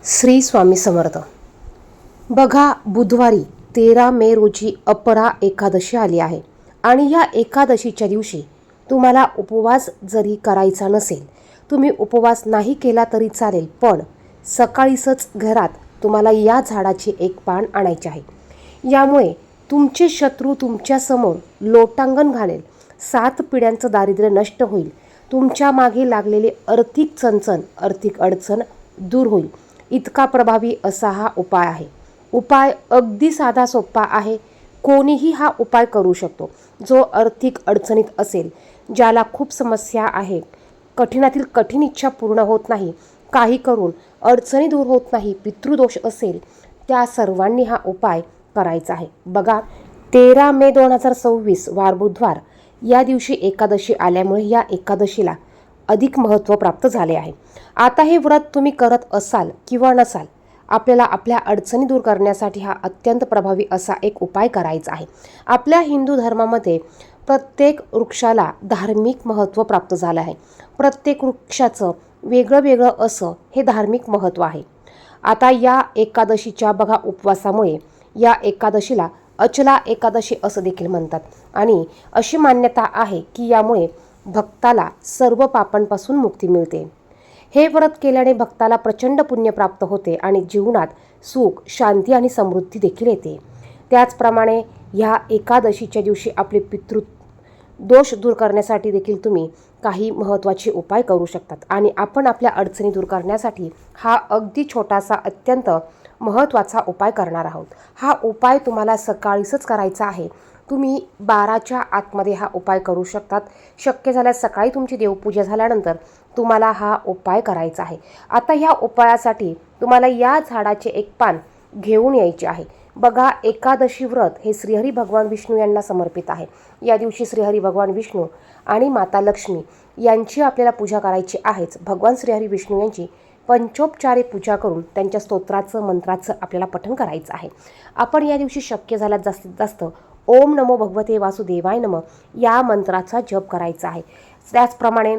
श्री स्वामी समर्थ. बघा, बुधवारी 13 मे रोजी अपरा एकादशी आली आहे आणि या एकादशीच्या दिवशी तुम्हाला उपवास जरी करायचा नसेल, तुम्ही उपवास नाही केला तरी चालेल, पण सकाळीच घरात तुम्हाला या झाडाचे एक पान आणायचे आहे. यामुळे तुमचे शत्रू तुमच्यासमोर लोटांगण घालेल, 7 पिढ्यांचं दारिद्र्य नष्ट होईल, तुमच्या मागे लागलेले आर्थिक चणचण, आर्थिक अडचण दूर होईल. इतका प्रभावी असा हा उपाय आहे. उपाय अगदी साधा सोपा आहे. कोणीही हा उपाय करू शकतो. जो आर्थिक अडचणीत असेल, ज्याला खूप समस्या आहे, कठीणातील कठीण इच्छा पूर्ण होत नाही, काही करून अडचणी दूर होत नाही, पितृदोष असेल, त्या सर्वांनी हा उपाय करायचा आहे. बघा, 13 मे 2026 वार बुधवार या दिवशी एकादशी आल्यामुळे या एकादशीला अधिक महत्त्व प्राप्त झाले आहे. आता हे व्रत तुम्ही करत असाल किंवा नसाल, आपल्याला आपल्या अडचणी दूर करण्यासाठी हा अत्यंत प्रभावी असा एक उपाय करायचा आहे. आपल्या हिंदू धर्मामध्ये प्रत्येक वृक्षाला धार्मिक महत्त्व प्राप्त झालं आहे. प्रत्येक वृक्षाचं वेगळं वेगळं असं हे धार्मिक महत्त्व आहे. आता या एकादशीच्या बघा उपवासामुळे या एकादशीला अचला एकादशी असं देखील म्हणतात आणि अशी मान्यता आहे की यामुळे भक्ताला सर्व पापांपासून मुक्ती मिळते. हे व्रत केल्याने भक्ताला प्रचंड पुण्य प्राप्त होते आणि जीवनात सुख, शांती आणि समृद्धी देखील येते. त्याचप्रमाणे ह्या एकादशीच्या दिवशी आपले दोष दूर करण्यासाठी देखील तुम्ही काही महत्त्वाचे उपाय करू शकतात आणि आपण आपल्या अडचणी दूर करण्यासाठी हा अगदी छोटासा अत्यंत महत्त्वाचा उपाय करणार आहोत. हा उपाय तुम्हाला सकाळीच करायचा आहे. तुम्ही 12च्या आतमध्ये हा उपाय करू शकतात. शक्य झाल्यास सकाळी तुमची देवपूजा झाल्यानंतर तुम्हाला हा उपाय करायचा आहे. आता ह्या उपायासाठी तुम्हाला या झाडाचे एक पान घेऊन यायचे आहे. बघा, एकादशी व्रत हे श्रीहरी भगवान विष्णू यांना समर्पित आहे. या दिवशी श्रीहरी भगवान विष्णू आणि माता लक्ष्मी यांची आपल्याला पूजा करायची आहेच. भगवान श्रीहरी विष्णू यांची पंचोपचारे पूजा करून त्यांच्या स्तोत्राचं, मंत्राचं आपल्याला पठण करायचं आहे. आपण या दिवशी शक्य झाल्यास जास्तीत जास्त ओम नमो भगवते वासुदेवाय नमः या मंत्राचा जप करायचा आहे. त्याचप्रमाणे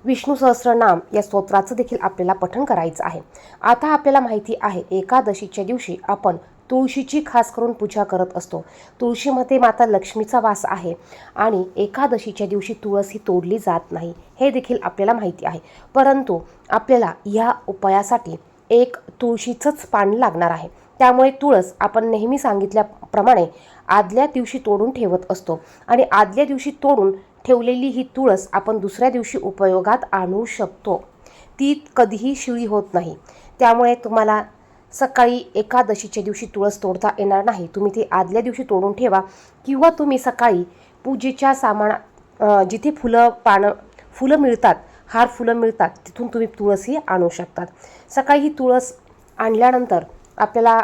विष्णू सहस्रनाम या स्तोत्राचं देखील आपल्याला पठण करायचं आहे. आता आपल्याला माहिती आहे, एकादशीच्या दिवशी आपण तुळशीची खास करून पूजा करत असतो. तुळशीमध्ये माता लक्ष्मीचा वास आहे आणि एकादशीच्या दिवशी तुळस ही तोडली जात नाही, हे देखील आपल्याला माहिती आहे. परंतु आपल्याला या उपायासाठी एक तुळशीचंच पान लागणार आहे. त्यामुळे तुळस आपण नेहमी सांगितल्याप्रमाणे आदल्या दिवशी तोडून ठेवत असतो आणि आदल्या दिवशी तोडून ठेवलेली ही तुळस आपण दुसऱ्या दिवशी उपयोगात आणू शकतो. ती कधीही शिळी होत नाही. त्यामुळे तुम्हाला सकाळी एकादशीच्या दिवशी तुळस तोडता येणार नाही. तुम्ही ती आदल्या दिवशी तोडून ठेवा किंवा तुम्ही सकाळी पूजेच्या जिथे फुलं मिळतात, हार फुलं मिळतात, तिथून तुम्ही तुळसही आणू शकतात. सकाळी ही तुळस आणल्यानंतर आपल्याला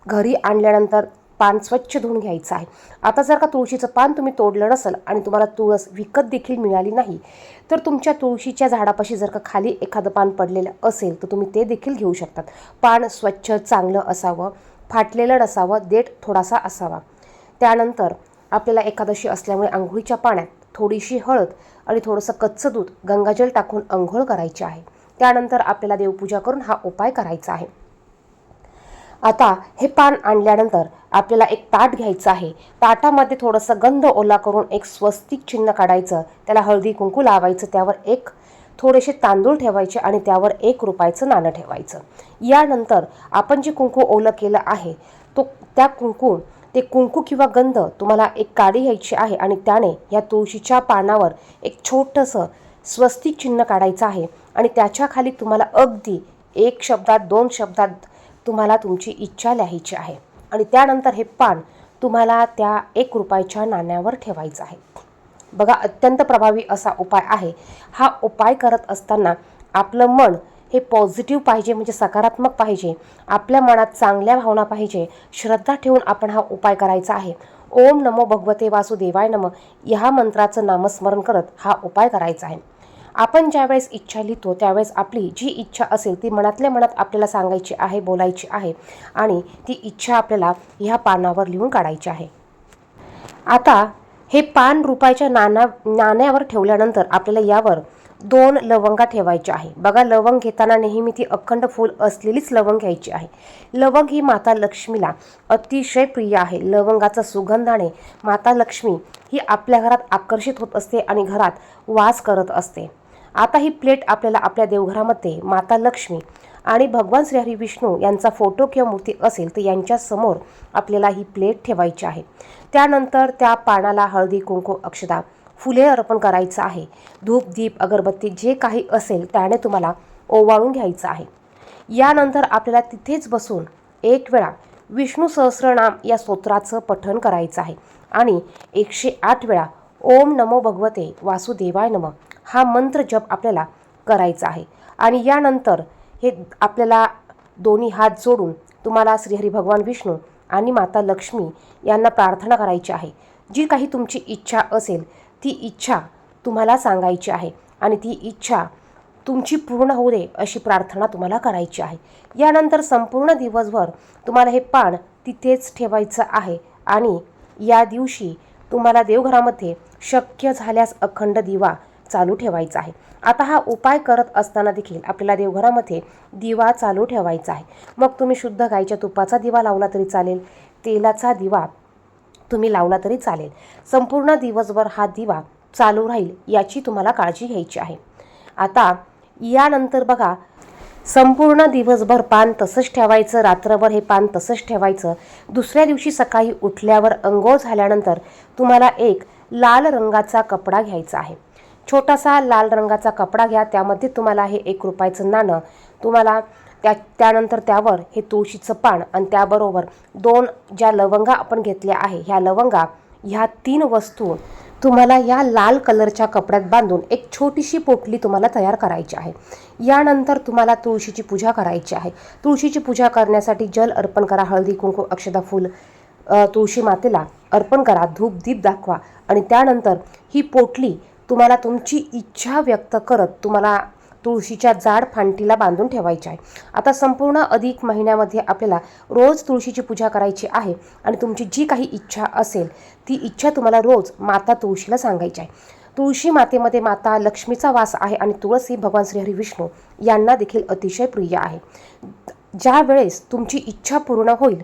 घरी आणल्यानंतर पान स्वच्छ धुवून घ्यायचं आहे. आता जर का तुळशीचं पान तुम्ही तोडलं नसेल आणि तुम्हाला तुळस विकत देखील मिळाली नाही, तर तुमच्या तुळशीच्या झाडापाशी जर का खाली एखादं पान पडलेलं असेल तर तुम्ही ते देखील घेऊ शकतात. पान स्वच्छ चांगलं असावं, फाटलेलं नसावं, देठ थोडासा असावा. त्यानंतर आपल्याला एकादशी असल्यामुळे अंघोळीच्या पाण्यात थोडीशी हळद आणि थोडंसं कच्चं दूध, गंगाजल टाकून अंघोळ करायची आहे. त्यानंतर आपल्याला देवपूजा करून हा उपाय करायचा आहे. आता हे पान आणल्यानंतर आपल्याला एक ताट घ्यायचं आहे. ताटामध्ये थोडंसं गंध ओला करून एक स्वस्तिक चिन्ह काढायचं, त्याला हळदी कुंकू लावायचं, त्यावर थोडेसे तांदूळ ठेवायचे आणि त्यावर 1 रुपयाचं नाणं ठेवायचं. यानंतर आपण जे कुंकू ओलं केलं आहे ते कुंकू किंवा गंध तुम्हाला एक काडी घ्यायची आहे आणि त्याने या तुळशीच्या पानावर एक छोटंसं स्वस्तिक चिन्ह काढायचं आहे आणि त्याच्या खाली तुम्हाला अगदी 1 शब्दात 2 शब्दात तुम्हाला तुमची इच्छा लिहायची आहे आणि त्यानंतर हे पान तुम्हाला त्या 1 रुपयाच्या नाण्यावर ठेवायचं आहे. बघा, अत्यंत प्रभावी असा उपाय आहे. हा उपाय करत असताना आपलं मन हे पॉझिटिव्ह पाहिजे, म्हणजे सकारात्मक पाहिजे. आपल्या मनात चांगल्या भावना पाहिजे. श्रद्धा ठेवून आपण हा उपाय करायचा आहे. ओम नमो भगवते वासुदेवाय नमः ह्या मंत्राचं नामस्मरण करत हा उपाय करायचा आहे. आपण ज्यावेळेस इच्छा लिहितो त्यावेळेस आपली जी इच्छा असेल ती मनातल्या मनात आपल्याला सांगायची आहे, बोलायची आहे आणि ती इच्छा आपल्याला ह्या पानावर लिहून काढायची आहे. आता हे पान रुपयाच्या नाण्यावर ठेवल्यानंतर आपल्याला यावर 2 लवंगा ठेवायच्या आहे. बघा, लवंग घेताना नेहमी ती अखंड फूल असलेलीच लवंग घ्यायची आहे. लवंग ही माता लक्ष्मीला अतिशय प्रिय आहे. लवंगाचा सुगंधाने माता लक्ष्मी ही आपल्या घरात आकर्षित होत असते आणि घरात वास करत असते. आता ही प्लेट आपल्याला आपल्या देवघरामध्ये माता लक्ष्मी आणि भगवान श्रीहरी विष्णू यांचा फोटो किंवा मूर्ती असेल तर यांच्या समोर आपल्याला ही प्लेट ठेवायची आहे. त्यानंतर त्या पानाला हळदी, कुंकू, अक्षता, फुले अर्पण करायचं आहे. धूप, दीप, अगरबत्ती जे काही असेल त्याने तुम्हाला ओवाळून घ्यायचं आहे. यानंतर आपल्याला तिथेच बसून 1 वेळा विष्णू सहस्रनाम या स्तोत्राचं पठण करायचं आहे आणि 108 वेळा ओम नमो भगवते वासुदेवाय नमः हा मंत्र जप आपल्याला करायचा आहे. आणि यानंतर हे आपल्याला दोन्ही हात जोडून तुम्हाला श्रीहरी भगवान विष्णू आणि माता लक्ष्मी यांना प्रार्थना करायची आहे. जी काही तुमची इच्छा असेल ती इच्छा तुम्हाला सांगायची आहे आणि ती इच्छा तुमची पूर्ण होऊ दे अशी प्रार्थना तुम्हाला करायची आहे. यानंतर संपूर्ण दिवसभर तुम्हाला हे पान तिथेच ठेवायचं आहे आणि या दिवशी तुम्हाला देवघरामध्ये शक्य झाल्यास अखंड दिवा चालू ठेवायचा आहे. आता हा उपाय करत असताना देखील आपल्याला देवघरामध्ये दिवा चालू ठेवायचा आहे. मग तुम्ही शुद्ध गाईच्या तुपाचा दिवा लावला तरी चालेल, तेलाचा दिवा तुम्ही लावला तरी चालेल. संपूर्ण दिवसभर हा दिवा चालू राहील याची तुम्हाला काळजी घ्यायची आहे. आता यानंतर बघा, संपूर्ण दिवसभर पान तसंच ठेवायचं, रात्रभर हे पान तसंच ठेवायचं. दुसऱ्या दिवशी सकाळी उठल्यावर अंघोळ झाल्यानंतर तुम्हाला एक लाल रंगाचा कपडा घ्यायचा आहे. छोटासा लाल रंगाचा कपडा घ्या. त्यामध्ये तुम्हाला हे 1 रुपयाचं नाणं तुम्हाला त्यानंतर त्यावर हे तुळशीचं पान आणि त्याबरोबर 2 ज्या लवंगा आपण घेतल्या आहे ह्या लवंगा, ह्या 3 वस्तू तुम्हाला या लाल कलरच्या कपड्यात बांधून एक छोटीशी पोटली तुम्हाला तयार करायची आहे. यानंतर तुम्हाला तुळशीची पूजा करायची आहे. तुळशीची पूजा करण्यासाठी जल अर्पण करा, हळदी, कुंकू, अक्षता, फूल तुळशी मातेला अर्पण करा, धूप, दीप दाखवा आणि त्यानंतर ही पोटली तुम्हाला तुमची इच्छा व्यक्त करत तुम्हाला तुळशीच्या जाड फांटीला बांधून ठेवायची आहे. आता संपूर्ण अधिक महिन्यामध्ये आपल्याला रोज तुळशीची पूजा करायची आहे आणि तुमची जी काही इच्छा असेल ती इच्छा तुम्हाला रोज माता तुळशीला सांगायची आहे. तुळशी मातेमध्ये माता लक्ष्मीचा वास आहे आणि तुळस ही भगवान श्रीहरी विष्णू यांना देखील अतिशय प्रिय आहे. ज्या वेळेस तुमची इच्छा पूर्ण होईल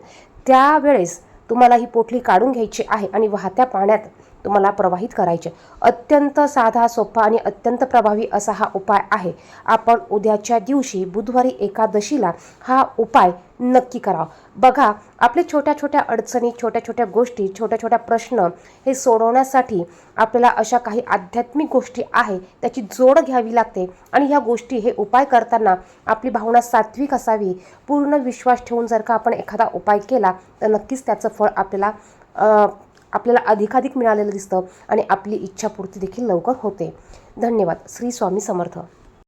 त्यावेळेस तुम्हाला ही पोटली काढून घ्यायची आहे आणि वाहत्या पाण्यात तुम्हाला प्रवाहित करायचे. अत्यंत साधा, सोपा आणि अत्यंत प्रभावी असा हा उपाय आहे. आपण उद्याच्या दिवशी बुधवारी एकादशीला हा उपाय नक्की करावा. बघा, आपल्या छोट्या छोट्या अडचणी, छोट्या छोट्या गोष्टी, छोट्या छोट्या प्रश्न हे सोडवण्यासाठी आपल्याला अशा काही आध्यात्मिक गोष्टी आहे त्याची जोड घ्यावी लागते आणि ह्या गोष्टी, हे उपाय करताना आपली भावना सात्विक असावी. पूर्ण विश्वास ठेवून जर का आपण एखादा उपाय केला तर नक्कीच त्याचं फळ आपल्याला अधिकाधिक मिळालेलं दिसतं आणि आपली इच्छापूर्ती देखील लवकर होते. धन्यवाद. श्री स्वामी समर्थ.